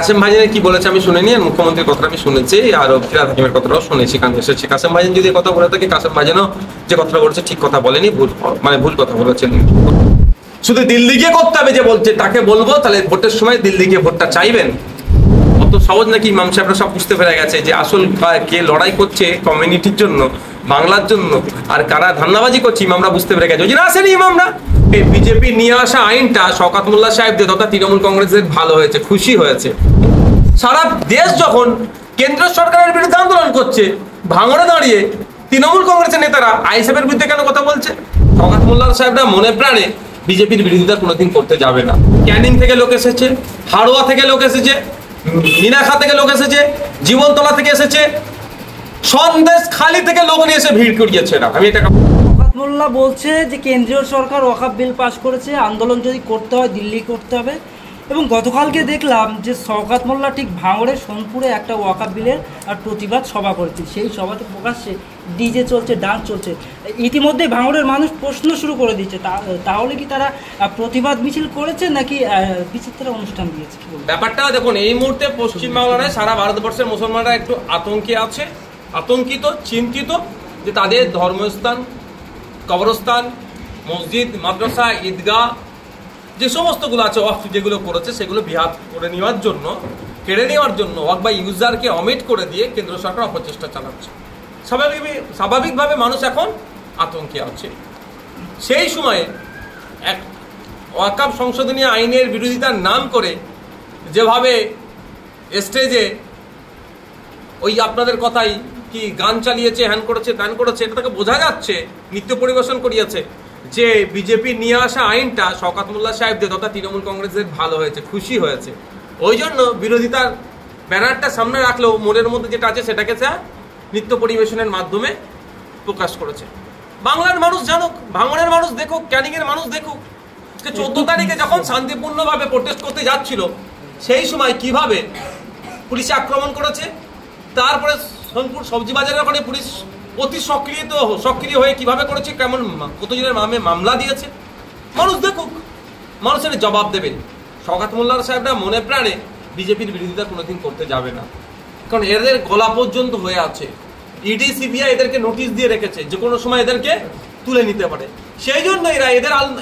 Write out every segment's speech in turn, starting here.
কাসেম ভাইজানের কি বলেছে আমি শুনিনি, আর মুখ্যমন্ত্রীর কথাটা আমি শুনেছি, আর ফিরহাদ হাকিমের কথাটাও শুনেছি কারণ এসেছি। কাসেম ভাইজান যদি কথা বলে থাকে, কাসেম ভাইজানও যে কথাটা বলেছে ঠিক কথা বলেনি, ভুল কথা বলেছেন। শুধু দিল্লি গিয়ে করতে হবে যে বলছে তাকে বলবো, তাহলে ভোটের সময় দিল্লি গিয়ে ভোটটা চাইবেন। অত সহজ নাকি? ইমাম সাহেবরা সব বুঝতে পেরে গেছে যে আসল কে লড়াই করছে কমিউনিটির জন্য, বাংলার জন্য, আর কারা ধান্দাবাজি করছে ইমামরা বুঝতে পেরে গেছে। ওই জন্য আসেনি ইমামরা। এই বিজেপি নিয়ে আসা আইনটা শওকত মোল্লা সাহেবদের তথা তৃণমূল কংগ্রেসের ভালো হয়েছে, খুশি হয়েছে। সারা দেশ যখন কেন্দ্র সরকারের বিরুদ্ধে আন্দোলন করছে, ভাঙড়ে দাঁড়িয়ে তৃণমূল কংগ্রেসের নেতারা আইএসএফের বিরুদ্ধে কেন কথা বলছে? শওকত মোল্লা সাহেবরা মনে প্রাণে বিজেপির বিরোধিতা কোনোদিন করতে যাবে না। ক্যানিং থেকে লোক এসেছে, হাড়োয়া থেকে লোক এসেছে, মিনাখা থেকে লোক এসেছে, জীবনতলা থেকে এসেছে, সন্দেশ খালি থেকে লোক নিয়ে এসে ভিড় করিয়েছে না। আমি এটা শওকত মোল্লা বলছে যে কেন্দ্রীয় সরকার ওয়াকফ বিল পাস করেছে, আন্দোলন যদি করতে হয় দিল্লি করতে হবে। এবং গতকালকে দেখলাম যে শওকত মোল্লা ঠিক ভাঙড়ে সোনপুরে একটা ওয়াকফ বিলের আর প্রতিবাদ সভা করেছে। সেই সভাতে প্রকাশ্যে ডিজে চলছে, ডান্স চলছে। ইতিমধ্যে ভাঙড়ের মানুষ প্রশ্ন শুরু করে দিচ্ছে, তাহলে কি তারা প্রতিবাদ মিছিল করেছে নাকি বিচিত্র অনুষ্ঠান দিয়েছে? ব্যাপারটা দেখুন, এই মুহূর্তে পশ্চিমবাংলায় সারা ভারতবর্ষের মুসলমানরা একটু আতঙ্কে আছে, আতঙ্কিত, চিন্তিত যে তাদের ধর্মস্থান, কবরস্থান, মসজিদ, মাদ্রাসা, ঈদগাহ যে সমস্তগুলো আছে ওয়াকফ যেগুলো করেছে সেগুলো বিহাত করে নেওয়ার জন্য, কেড়ে নেওয়ার জন্য ওয়াকফ বা ইউজারকে অমিট করে দিয়ে কেন্দ্র সরকার অপচেষ্টা চালাচ্ছে। স্বাভাবিকভাবে মানুষ এখন আতঙ্কে আছে। সেই সময়ে এক ওয়াকফ সংশোধনী আইনের বিরোধিতার নাম করে যেভাবে স্টেজে ওই আপনাদের কথাই কি গান চালিয়েছে, হ্যান করেছে, ত্যান করেছে, এটা থেকে বোঝা যাচ্ছে, নৃত্য পরিবেশন করিয়েছে যে বিজেপি নিয়ে আসা আইনটা শওকত মোল্লা সাহেবদের তথা তৃণমূল কংগ্রেসের ভালো হয়েছে, খুশি হয়েছে। ওই জন্য বিরোধিতার ব্যানারটা সামনে রাখলেও মনের মধ্যে যেটা আছে সেটাকে নৃত্য পরিবেশনের মাধ্যমে প্রকাশ করেছে। বাংলার মানুষ জানুক, ভাঙড়ের মানুষ দেখুক, ক্যানিংয়ের মানুষ দেখুক 14 তারিখে যখন শান্তিপূর্ণভাবে প্রোটেস্ট করতে যাচ্ছিল সেই সময় কিভাবে পুলিশে আক্রমণ করেছে, তারপরে সোনপুর সবজি বাজারের ওখানে পুলিশ অতি সক্রিয় হয়ে কিভাবে করেছে, কেমন কতজনের মামলা দিয়েছে, মানুষ দেখুক, মানুষের জবাব দেবেন। শওকত মোল্লা সাহেবরা মনে প্রাণে বিজেপির বিরোধিতা কোনোদিন করতে যাবে না, কারণ এদের গলা পর্যন্ত হয়ে আছে। ইডি সিবিআই এদেরকে নোটিশ দিয়ে রেখেছে যে কোনো সময় এদেরকে তুলে নিতে পারে। সেই জন্য এরা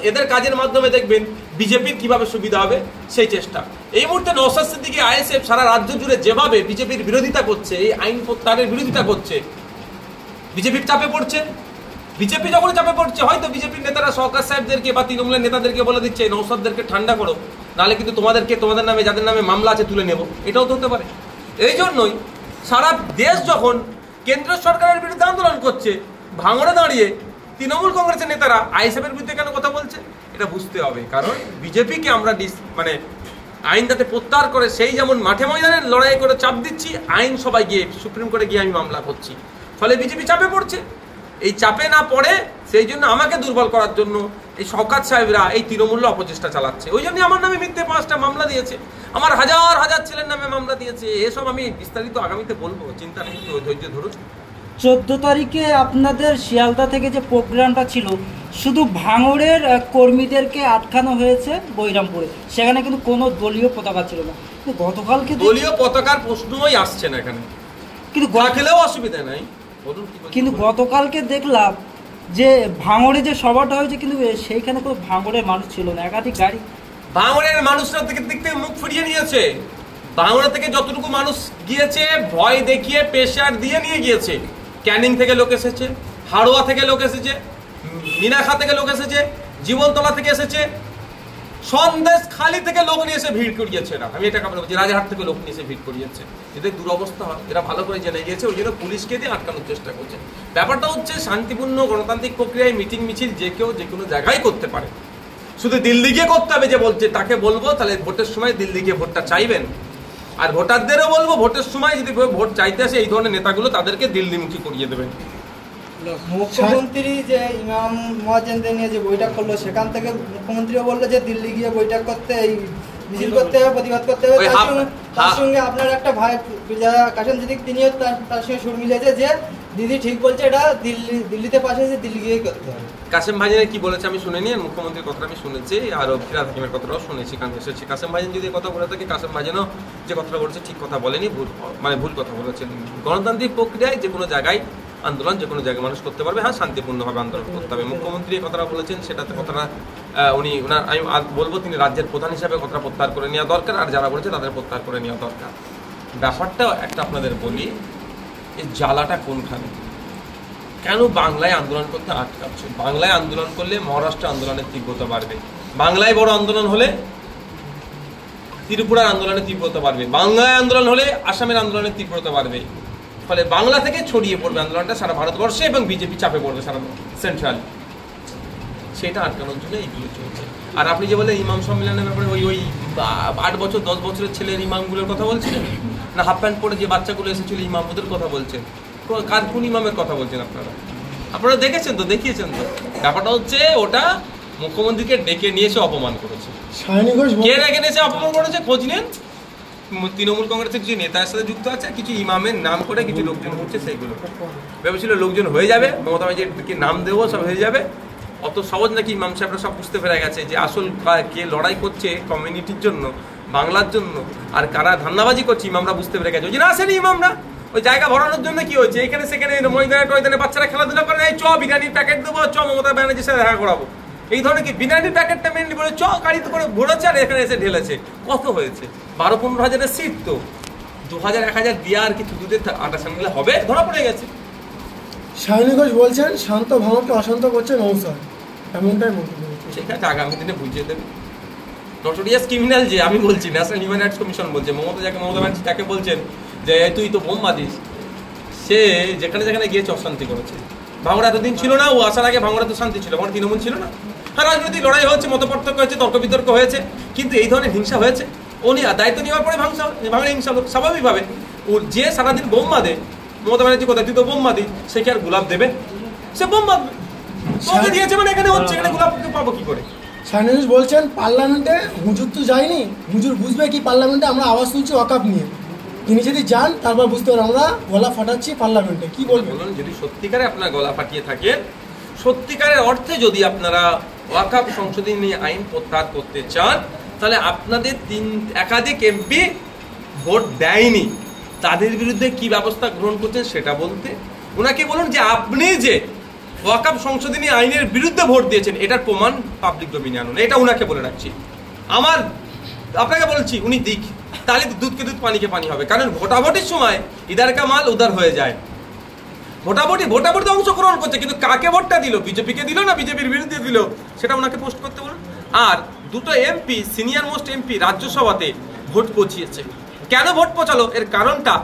এদের কাজের মাধ্যমে দেখবেন বিজেপির কিভাবে সুবিধা হবে সেই চেষ্টা। এই মুহূর্তে নওশাদ সিদ্দিকী আইএসএফ সারা রাজ্য জুড়ে যেভাবে বিজেপির বিরোধিতা করছে, এই আইন প্রত্যাহারের বিরোধিতা করছে, বিজেপির চাপে পড়ছে। বিজেপি যখন চাপে পড়ছে, হয়তো বিজেপির নেতারা শওকত সাহেবদেরকে বা তৃণমূলের নেতাদেরকে বলে দিচ্ছে নওশাদদেরকে ঠান্ডা করো, নাহলে কিন্তু তোমাদের নামে যাদের নামে মামলা আছে তুলে নেব, এটাও তো হতে পারে। এই জন্যই সারা দেশ যখন কেন্দ্র সরকারের বিরুদ্ধে আন্দোলন করছে, ভাঙড়ে দাঁড়িয়ে তৃণমূল কংগ্রেসের নেতারা আইএসএফের বিরুদ্ধে কেন কথা বলছে এটা বুঝতে হবে। কারণ বিজেপিকে আমরা আইন যাতে প্রত্যাহার করে সেই যেমন মাঠে ময়দানে লড়াই করে চাপ দিচ্ছি, আইন সবাই গিয়ে সুপ্রিম কোর্টে গিয়ে আমি মামলা করছি, ফলে বিজেপি চাপে পড়ছে। এই চাপে না পড়ে সেই জন্য আমাকে দুর্বল করার জন্য এই শওকত সাহেবরা এই তৃণমূল অপচেষ্টা চালাচ্ছে। ওই জন্য আমার নামে মিথ্যে 5টা মামলা দিয়েছে, আমার হাজার হাজার ছেলের নামে মামলা দিয়েছে। এসব আমি বিস্তারিত আগামীতে বলবো, চিন্তা নেই, ধৈর্য ধরুন। 14 তারিখে আপনাদের শিয়ালদা থেকে যে প্রোগ্রামটা ছিল, শুধু ভাঙড়ের কর্মীদেরকে আটকানো হয়েছে বৈরামপুরে, সেখানে কিন্তু কোনো দলীয় পতাকা ছিল না। কিন্তু গতকালকে দলীয় পতাকার প্রশ্নই আসছে না এখানে, কিন্তু গেলেও অসুবিধা নাই। কিন্তু গতকালকে দেখলাম যে ভাঙড়ে যে সভাটা হয়েছে, কিন্তু সেইখানে কোনো ভাঙড়ের মানুষ ছিল না, একাধিক গাড়ি। ভাঙড়ের মানুষরা দিক থেকে মুখ ফিরিয়ে নিয়েছে। ভাঙড়া থেকে যতটুকু মানুষ গিয়েছে ভয় দেখিয়ে প্রেশার দিয়ে নিয়ে গিয়েছে। ক্যানিং থেকে লোক এসেছে, হাড়োয়া থেকে লোক এসেছে, মিনাখা থেকে লোক এসেছে, জীবনতলা থেকে এসেছে, সন্দেশ খালি থেকে লোক নিয়ে এসে ভিড় করিয়েছে। না আমি এটা বলছি, রাজারহাট থেকে লোক নিয়ে এসে ভিড় করিয়েছে। এদের দুরবস্থা হয়, এরা ভালো করে জেনে গিয়েছে, ওই জন্য পুলিশকে দিয়ে আটকানোর চেষ্টা করছে। ব্যাপারটা হচ্ছে শান্তিপূর্ণ গণতান্ত্রিক প্রক্রিয়ায় মিটিং মিছিল যে কেউ যে কোনো জায়গায় করতে পারে, শুধু দিল্লি গিয়ে করতে হবে যে বলছে তাকে বলবো, তাহলে ভোটের সময় দিল্লি গিয়ে ভোটটা চাইবেন। আর ভোটারদেরও বলবো, ভোটের সময় যদি ভোট চাইতে আসে এই ধরনের নেতাগুলো তাদেরকে দিল্লিমুখী করিয়ে দেবেন। মুখ্যমন্ত্রী যে ইমাম মুয়াজ্জিনদের নিয়ে যে বৈঠক করলো, সেখান থেকে মুখ্যমন্ত্রীও বললো যে দিল্লি গিয়ে বৈঠক করতে, এই মিছিল করতে হবে, প্রতিবাদ করতে হবে। তার সঙ্গে আপনার একটা ভাই কাসেম সিদ্দিক, তিনিও তার সঙ্গে সুর মিলেছে যে দিদি ঠিক বলছে, এটা দিল্লিতে পাশ হয়েছে, দিল্লি গিয়ে করতে হবে। কাসেম ভাইজান কি বলেছে আমি শুনিনি, আর মুখ্যমন্ত্রীর কথাটা আমি শুনেছি, আর ফিরাদ হাকিমের কথাটাও শুনেছি, কারণ এসেছি। কাসেম ভাইজান যদি কথা বলে থাকে, কাসেম ভাইজানও যে কথাটা বলেছে ঠিক কথা বলেনি, ভুল কথা বলেছেন। গণতান্ত্রিক প্রক্রিয়ায় যে কোনো জায়গায় আন্দোলন যে কোনো জায়গায় মানুষ করতে পারবে, হ্যাঁ শান্তিপূর্ণভাবে আন্দোলন করতে হবে। মুখ্যমন্ত্রী এই কথাটা বলেছেন, সেটাতে কথাটা আমি বলবো তিনি রাজ্যের প্রধান হিসাবে কথাটা প্রত্যাহার করে নেওয়া দরকার, আর যারা বলেছে তাদের প্রত্যাহার করে নেওয়া দরকার। ব্যাপারটা একটা আপনাদের বলি, এই জ্বালাটা কোনখানে, কেন বাংলায় আন্দোলন করতে আটকাচ্ছে? বাংলায় আন্দোলন করলে মহারাষ্ট্র আন্দোলনের তীব্রতা বাড়বে, বাংলায় বড় আন্দোলন হলে ত্রিপুরার আন্দোলনের তীব্রতা বাড়বে, বাংলায় আন্দোলন হলে আসামের আন্দোলনের তীব্রতা বাড়বে। ফলে বাংলা থেকে ছড়িয়ে পড়বে আন্দোলনটা সারা ভারতবর্ষে, এবং বিজেপি চাপে পড়বে সারা সেন্ট্রাল। সেটা আটকানোর জন্য এইগুলো চলছে। আর আপনি যে বলেন ইমাম সম্মেলনের ব্যাপারে, ওই 8 বছর 10 বছরের ছেলের ইমামগুলোর কথা বলছিলেন না, হাফ প্যান্ট পরে যে বাচ্চাগুলো এসেছিল ইমাম, ওদের কথা বলছেন? কার কোন ইমামের কথা বলছেন আপনারা দেখেছেন তো, দেখিয়েছেন তো। ব্যাপারটা হচ্ছে ওটা মুখ্যমন্ত্রীকে ডেকে নিয়ে এসে অপমান করেছে। কে ডেকে নিয়ে এসে অপমান করেছে খোঁজ নেন। তৃণমূল কংগ্রেসের কিছু নেতার সাথে যুক্ত আছে, কিছু ইমামের নাম করে কিছু লোকজন হচ্ছে, সেইগুলো ভেবেছিল লোকজন হয়ে যাবে, মমতা ব্যানার্জিকে নাম দেবো সব হয়ে যাবে। অত সহজ নাকি ইমাম সাহেবরা সব বুঝতে পেরে গেছে যে আসল কে লড়াই করছে কমিউনিটির জন্য, বাংলার জন্য, আর কারা ধান্দাবাজি করছে ইমামরা বুঝতে পেরে গেছে। ওই জন্য আসেনি ইমামরা, ওই জায়গা ভরানোর জন্য কি হয়েছে, এখানে সেখানে ময়দানে বাচ্চারা খেলাধুলা করে, এই চ বিরিয়ানির প্যাকেট দেবো, চ মমতা ব্যানার্জির সাথে দেখা করাবো, এই ধরনের কি বিরিয়ানির প্যাকেটটা মেনলি বলে চ গাড়িতে করে ভরেছে, আর এখানে এসে ঢেলেছে। কত হয়েছে? 12-15 হাজারের সিট তো, 2000-1000 দিয়ে আর কিছু দুধের আটা সামলে হবে, ধরা পড়ে গেছে। শাহিনী ঘোষ বলছেন শান্ত ভাঙরকে অশান্ত করছে নৌসাদ, এমনটাই মন্তব্য। ঠিক আছে, আগামী দিনে বুঝিয়ে দেবে। নটোরিয়াস ক্রিমিনাল যে আমি বলছি, ন্যাশনাল হিউম্যান রাইটস কমিশন বলছে, মমতা ব্যানার্জি তাকে বলছেন যে তুই তো বোম বাঁধিস। সে যেখানে যেখানে গিয়েছে অশান্তি করেছে। ভাঙড়া এতদিন ছিল না, ও আসার আগে ভাঙড়া তো শান্তি ছিল, ভাঙড়া তৃণমূল ছিল না। হ্যাঁ, রাজনৈতিক লড়াই হয়েছে, মত পার্থক্য হয়েছে, তর্ক বিতর্ক হয়েছে, কিন্তু এই ধরনের হিংসা হয়েছে? ও নিয়ে দায়িত্ব নেওয়ার পরে ভাঙড়া হিংসা হলো স্বাভাবিকভাবে। ও যে সারাদিন বোম বাঁধে, মমতা ব্যানার্জি কোথায় তুই তো বোম বাঁধি, সে কি আর গোলাপ দেবে? সে বোম বাঁধবে। ওকে দিয়েছে মানে এখানে হচ্ছে, এখানে গোলাপ পাবো কি করে? শাহিনী ঘোষ বলছেন পার্লামেন্টে হুজুর তো যায়নি, হুজুর বুঝবে কি পার্লামেন্টে আমরা আওয়াজ তুলছি ওয়াকআপ নিয়ে, তিনি যদি যান তারপর বুঝতে পারেন আমরা গলা ফাটাচ্ছি পার্লামেন্টে। কি বলবেন? যদি সত্যিকারে আপনারা গলা ফাটিয়ে থাকেন, সত্যিকারের অর্থে যদি আপনারা ওয়াকআপ সংশোধনী আইন প্রত্যাহার করতে চান, তাহলে আপনাদের একাধিক এমপি ভোট দেয়নি, তাদের বিরুদ্ধে কি ব্যবস্থা গ্রহণ করছেন সেটা বলতে। ওনাকে বলুন যে আপনি যে ওয়াকআপ সংশোধনী আইনের বিরুদ্ধে ভোট দিয়েছেন, এটার প্রমাণ পাবলিক ডোমিনে আনুন, এটা ওনাকে বলে রাখছি। আপনাকে বলছি উনি দিক, তাহলে দুধকে দুধ পানিকে পানি হবে। কারণ ভোটাভুটির সময় ইদার কা মাল উদার হয়ে যায়। ভোটাভুটিতে অংশগ্রহণ করছে, কিন্তু কাকে ভোটটা দিল, বিজেপিকে দিল না বিজেপির বিরুদ্ধে দিল, সেটা ওনাকে পোস্ট করতে বলুন। আর দুটো এমপি, সিনিয়র মোস্ট এমপি রাজ্যসভাতে ভোট পৌঁছিয়েছে। কেন ভোট পৌঁছালো এর কারণটা